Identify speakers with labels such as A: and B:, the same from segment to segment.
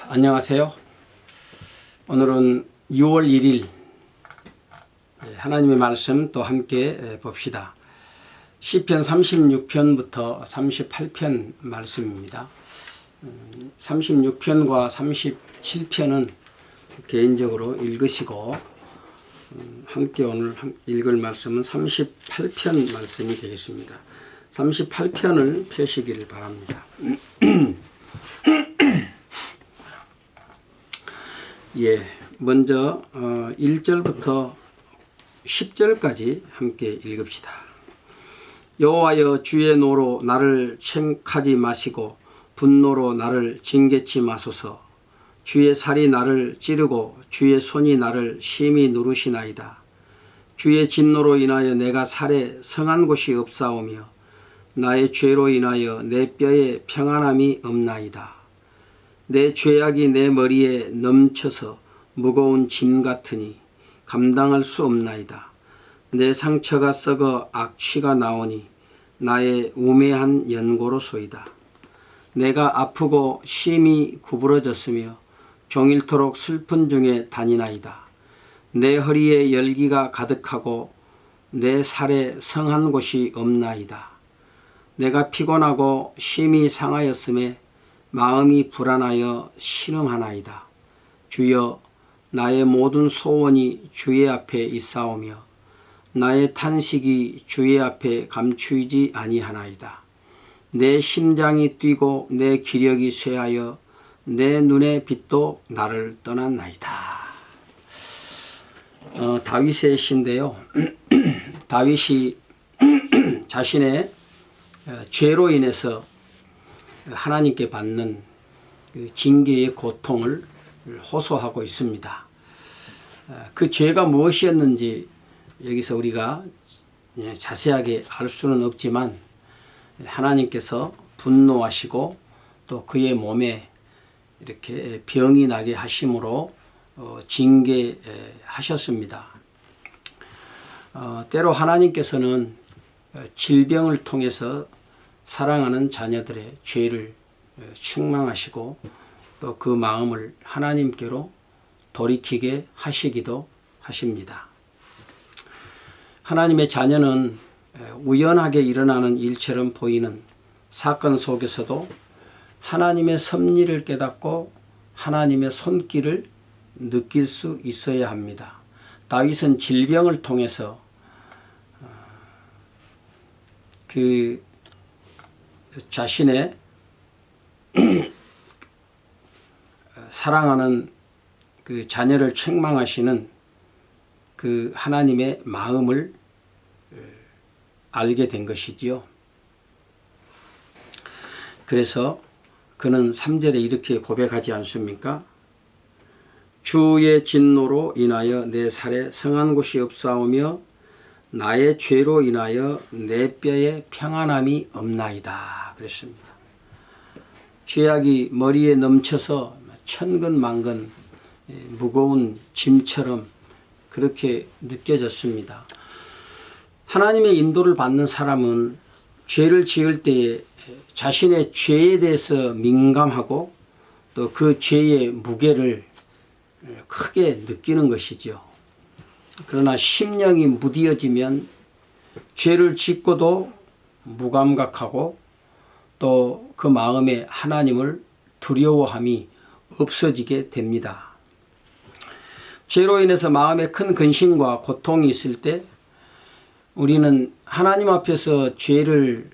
A: 안녕하세요. 오늘은 6월 1일 하나님의 말씀 또 함께 봅시다. 시편 36편부터 38편 말씀입니다. 36편과 37편은 개인적으로 읽으시고 함께 오늘 읽을 말씀은 38편 말씀이 되겠습니다. 38편을 펴시기를 바랍니다. 먼저 1절부터 10절까지 함께 읽읍시다. 여호와여, 주의 노로 나를 책하지 마시고 분노로 나를 징계치 마소서. 주의 살이 나를 찌르고 주의 손이 나를 심히 누르시나이다. 주의 진노로 인하여 내가 살에 성한 곳이 없사오며 나의 죄로 인하여 내 뼈에 평안함이 없나이다. 내 죄악이 내 머리에 넘쳐서 무거운 짐 같으니 감당할 수 없나이다. 내 상처가 썩어 악취가 나오니 나의 우매한 연고로소이다. 내가 아프고 심히 구부러졌으며 종일토록 슬픈 중에 다니나이다. 내 허리에 열기가 가득하고 내 살에 성한 곳이 없나이다. 내가 피곤하고 심히 상하였음에 마음이 불안하여 신음하나이다. 주여, 나의 모든 소원이 주의 앞에 있사오며 나의 탄식이 주의 앞에 감추이지 아니하나이다. 내 심장이 뛰고 내 기력이 쇠하여 내 눈의 빛도 나를 떠났나이다. 다윗의 시인데요. 다윗이 자신의 죄로 인해서 하나님께 받는 징계의 고통을 호소하고 있습니다. 그 죄가 무엇이었는지 여기서 우리가 자세하게 알 수는 없지만 하나님께서 분노하시고 또 그의 몸에 이렇게 병이 나게 하심으로 징계하셨습니다. 때로 하나님께서는 질병을 통해서 사랑하는 자녀들의 죄를 책망하시고 또 그 마음을 하나님께로 돌이키게 하시기도 하십니다. 하나님의 자녀는 우연하게 일어나는 일처럼 보이는 사건 속에서도 하나님의 섭리를 깨닫고 하나님의 손길을 느낄 수 있어야 합니다. 다윗은 질병을 통해서 그 자신의 사랑하는 그 자녀를 책망하시는 그 하나님의 마음을 알게 된 것이지요. 그래서 그는 3절에 이렇게 고백하지 않습니까? 주의 진노로 인하여 내 살에 성한 곳이 없사오며 나의 죄로 인하여 내 뼈에 평안함이 없나이다. 그랬습니다. 죄악이 머리에 넘쳐서 천근만근 무거운 짐처럼 그렇게 느껴졌습니다. 하나님의 인도를 받는 사람은 죄를 지을 때에 자신의 죄에 대해서 민감하고 또 그 죄의 무게를 크게 느끼는 것이죠. 그러나 심령이 무디어지면 죄를 짓고도 무감각하고 또 그 마음에 하나님을 두려워함이 없어지게 됩니다. 죄로 인해서 마음에 큰 근심과 고통이 있을 때 우리는 하나님 앞에서 죄를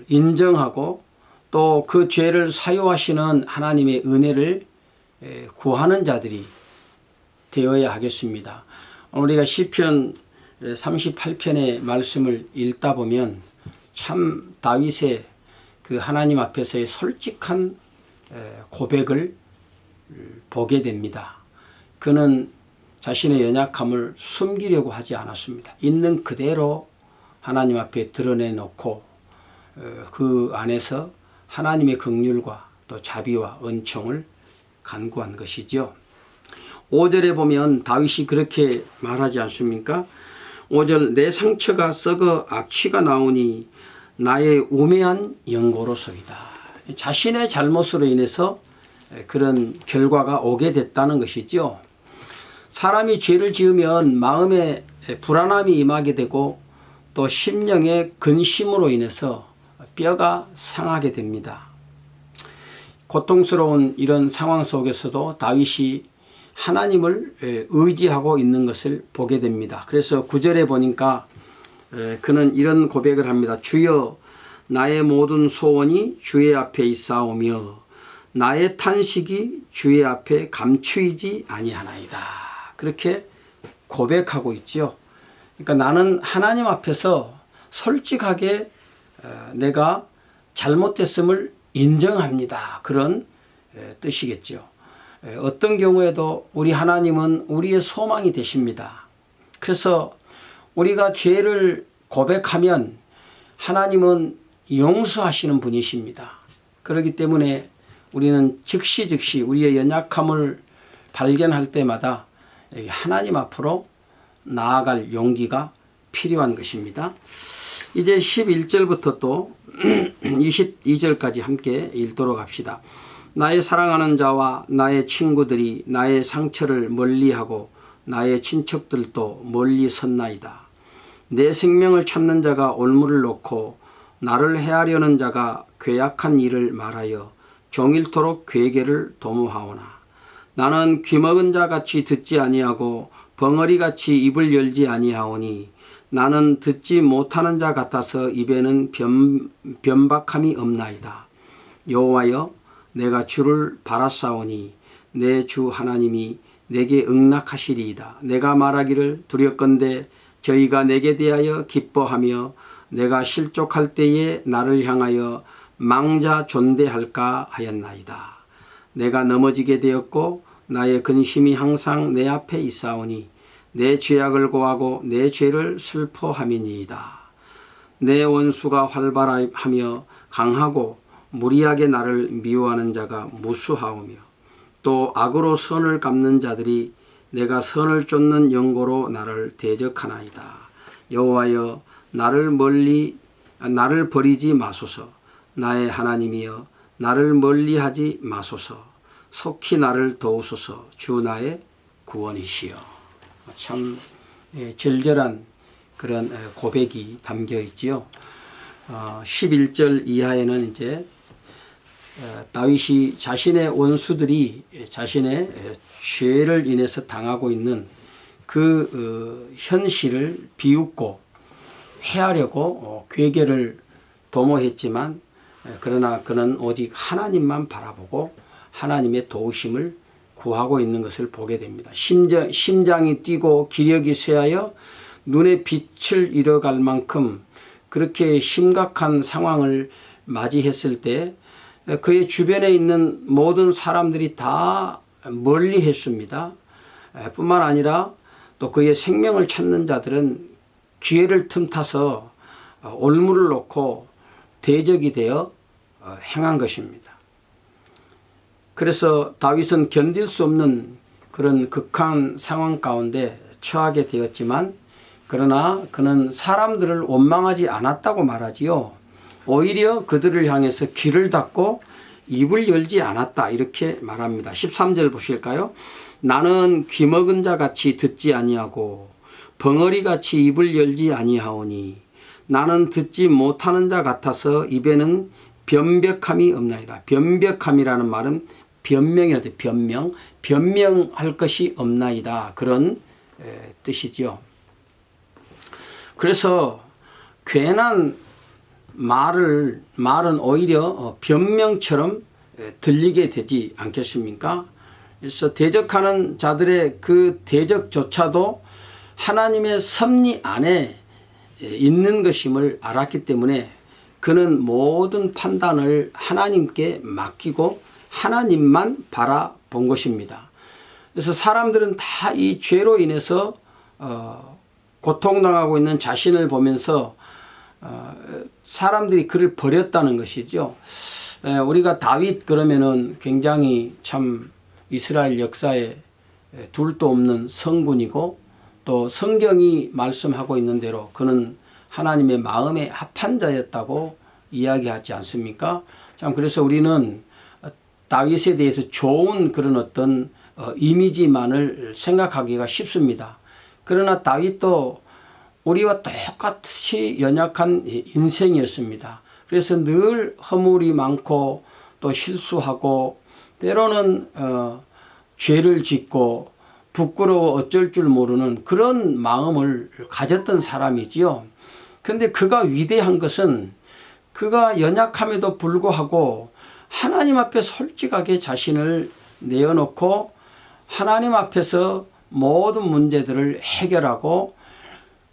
A: 인정하고 또 그 죄를 사유하시는 하나님의 은혜를 구하는 자들이 되어야 하겠습니다. 우리가 시편 38편의 말씀을 읽다 보면 참 다윗의 그 하나님 앞에서의 솔직한 고백을 보게 됩니다. 그는 자신의 연약함을 숨기려고 하지 않았습니다. 있는 그대로 하나님 앞에 드러내놓고 그 안에서 하나님의 긍휼과 또 자비와 은총을 간구한 것이죠. 5절에 보면 다윗이 그렇게 말하지 않습니까? 5절, 내 상처가 썩어 악취가 나오니 나의 우매한 연고로소이다. 자신의 잘못으로 인해서 그런 결과가 오게 됐다는 것이죠. 사람이 죄를 지으면 마음에 불안함이 임하게 되고 또 심령의 근심으로 인해서 뼈가 상하게 됩니다. 고통스러운 이런 상황 속에서도 다윗이 하나님을 의지하고 있는 것을 보게 됩니다. 그래서 9절에 보니까 그는 이런 고백을 합니다. 주여 나의 모든 소원이 주의 앞에 있사오며 나의 탄식이 주의 앞에 감추이지 아니하나이다. 그렇게 고백하고 있죠. 그러니까 나는 하나님 앞에서 솔직하게 내가 잘못됐음을 인정합니다. 그런 뜻이겠죠. 어떤 경우에도 우리 하나님은 우리의 소망이 되십니다. 그래서 우리가 죄를 고백하면 하나님은 용서하시는 분이십니다. 그렇기 때문에 우리는 즉시 우리의 연약함을 발견할 때마다 하나님 앞으로 나아갈 용기가 필요한 것입니다. 이제 11절부터 또 22절까지 함께 읽도록 합시다. 나의 사랑하는 자와 나의 친구들이 나의 상처를 멀리하고 나의 친척들도 멀리 섰나이다. 내 생명을 찾는 자가 올무를 놓고 나를 해하려는 자가 괴악한 일을 말하여 종일토록 괴계를 도모하오나 나는 귀먹은 자 같이 듣지 아니하고 벙어리같이 입을 열지 아니하오니 나는 듣지 못하는 자 같아서 입에는 변박함이 없나이다. 여호와여 내가 주를 바라사오니 내 주 하나님이 내게 응낙하시리이다. 내가 말하기를 두렵건대 저희가 내게 대하여 기뻐하며 내가 실족할 때에 나를 향하여 망자 존대할까 하였나이다. 내가 넘어지게 되었고 나의 근심이 항상 내 앞에 있사오니 내 죄악을 고하고 내 죄를 슬퍼함이니이다. 내 원수가 활발하며 강하고 무리하게 나를 미워하는 자가 무수하오며 또 악으로 선을 갚는 자들이 내가 선을 쫓는 영고로 나를 대적하나이다. 여호와여 나를 버리지 마소서. 나의 하나님이여 나를 멀리하지 마소서. 속히 나를 도우소서. 주 나의 구원이시여. 참 절절한 그런 고백이 담겨 있지요. 11절 이하에는 이제 다윗이 자신의 원수들이 자신의 죄를 인해서 당하고 있는 그 현실을 비웃고 해하려고 괴계를 도모했지만 그러나 그는 오직 하나님만 바라보고 하나님의 도우심을 구하고 있는 것을 보게 됩니다. 심장이 뛰고 기력이 쇠하여 눈에 빛을 잃어갈 만큼 그렇게 심각한 상황을 맞이했을 때 그의 주변에 있는 모든 사람들이 다 멀리 했습니다. 뿐만 아니라 또 그의 생명을 찾는 자들은 기회를 틈타서 올무를 놓고 대적이 되어 행한 것입니다. 그래서 다윗은 견딜 수 없는 그런 극한 상황 가운데 처하게 되었지만 그러나 그는 사람들을 원망하지 않았다고 말하지요. 오히려 그들을 향해서 귀를 닫고 입을 열지 않았다 이렇게 말합니다. 13절 보실까요? 나는 귀먹은 자 같이 듣지 아니하고 벙어리같이 입을 열지 아니하오니 나는 듣지 못하는 자 같아서 입에는 변벽함이 없나이다. 변벽함이라는 말은 변명이라도 변명할 것이 없나이다. 그런 뜻이죠. 그래서 괜한 말은 오히려 변명처럼 들리게 되지 않겠습니까? 그래서 대적하는 자들의 그 대적조차도 하나님의 섭리 안에 있는 것임을 알았기 때문에 그는 모든 판단을 하나님께 맡기고 하나님만 바라본 것입니다. 그래서 사람들은 다 이 죄로 인해서 고통당하고 있는 자신을 보면서 사람들이 그를 버렸다는 것이죠. 우리가 다윗 그러면은 굉장히 참 이스라엘 역사에 둘도 없는 성군이고 또 성경이 말씀하고 있는 대로 그는 하나님의 마음에 합한 자였다고 이야기하지 않습니까? 참 그래서 우리는 다윗에 대해서 좋은 그런 어떤 이미지만을 생각하기가 쉽습니다. 그러나 다윗도 우리와 똑같이 연약한 인생이었습니다. 그래서 늘 허물이 많고 또 실수하고 때로는 죄를 짓고 부끄러워 어쩔 줄 모르는 그런 마음을 가졌던 사람이지요. 그런데 그가 위대한 것은 그가 연약함에도 불구하고 하나님 앞에 솔직하게 자신을 내어놓고 하나님 앞에서 모든 문제들을 해결하고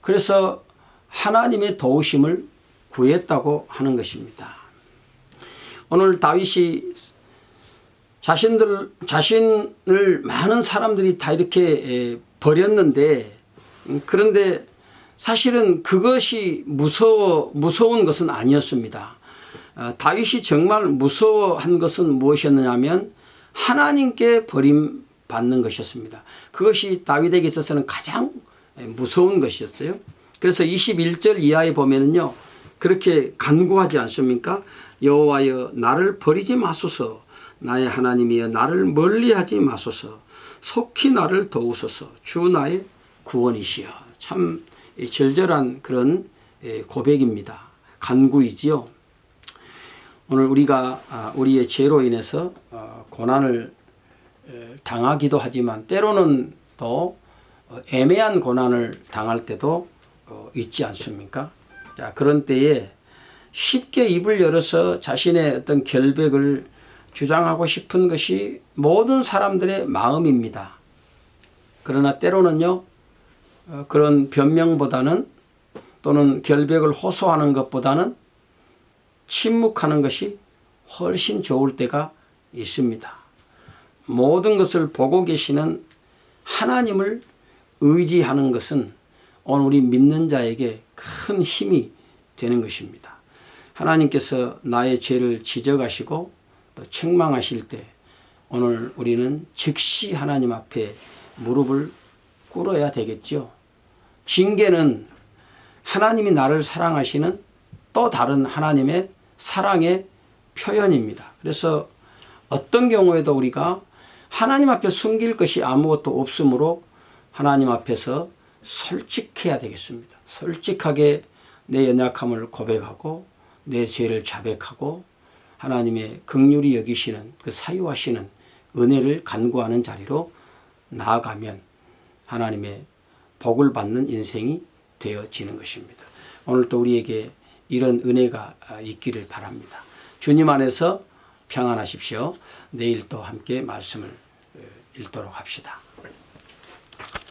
A: 그래서 하나님의 도우심을 구했다고 하는 것입니다. 오늘 다윗이 자신을 많은 사람들이 다 이렇게 버렸는데 그런데 사실은 그것이 무서운 것은 아니었습니다. 다윗이 정말 무서워한 것은 무엇이었느냐면 하나님께 버림받는 것이었습니다. 그것이 다윗에게 있어서는 가장 무서운 것이었어요. 그래서 21절 이하에 보면은요 그렇게 간구하지 않습니까? 여호와여 나를 버리지 마소서. 나의 하나님이여 나를 멀리하지 마소서. 속히 나를 도우소서. 주 나의 구원이시여. 참 절절한 그런 고백입니다. 간구이지요. 오늘 우리가 우리의 죄로 인해서 고난을 당하기도 하지만 때로는 또 애매한 고난을 당할 때도 있지 않습니까? 자, 그런 때에 쉽게 입을 열어서 자신의 어떤 결백을 주장하고 싶은 것이 모든 사람들의 마음입니다. 그러나 때로는요, 그런 변명보다는 또는 결백을 호소하는 것보다는 침묵하는 것이 훨씬 좋을 때가 있습니다. 모든 것을 보고 계시는 하나님을 의지하는 것은 오늘 우리 믿는 자에게 큰 힘이 되는 것입니다. 하나님께서 나의 죄를 지적하시고 또 책망하실 때 오늘 우리는 즉시 하나님 앞에 무릎을 꿇어야 되겠죠. 징계는 하나님이 나를 사랑하시는 또 다른 하나님의 사랑의 표현입니다. 그래서 어떤 경우에도 우리가 하나님 앞에 숨길 것이 아무것도 없으므로 하나님 앞에서 솔직해야 되겠습니다. 솔직하게 내 연약함을 고백하고 내 죄를 자백하고 하나님의 긍휼히 여기시는 그 사유하시는 은혜를 간구하는 자리로 나아가면 하나님의 복을 받는 인생이 되어지는 것입니다. 오늘 또 우리에게 이런 은혜가 있기를 바랍니다. 주님 안에서 평안하십시오. 내일 또 함께 말씀을 읽도록 합시다.